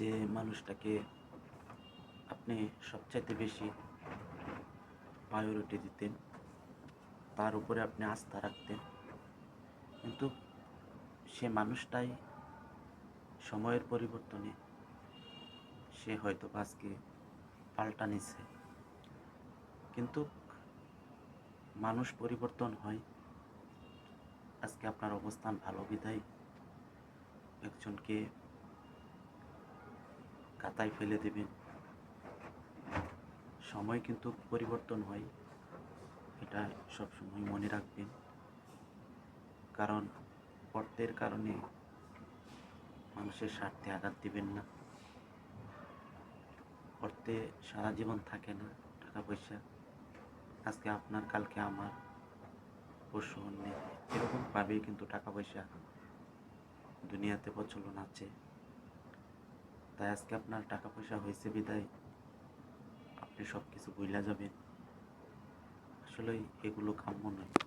যে মানুষটাকে আপনি সবচাইতে বেশি প্রায়োরিটি দিতেন, তার উপরে আপনি আস্থা রাখতেন, কিন্তু সে মানুষটাই সময়ের পরিবর্তনে সে হয়তো আজকে পাল্টা নিছে। কিন্তু মানুষ পরিবর্তন হয়। আজকে আপনার অবস্থান ভালো বিধায় একজনকে কাতায় ফেলে দেবেন। সময় কিন্তু পরিবর্তন হয়, এটা সবসময় মনে রাখবেন। কারণ অর্থের কারণে মানুষের স্বার্থে আঘাত দিবেন না। অর্থে সারা জীবন থাকে না, টাকা পয়সা আজকে আপনার, কালকে আমার, পরশু অন্যের, এরকমভাবেই কিন্তু টাকা পয়সা দুনিয়াতে প্রচলন আছে। তাই আজকে আপনার টাকা পয়সা হয়েছে বিদায় আপনি সব কিছু ভুইলা যাবেন। আসলে এগুলো কাম্য নয়।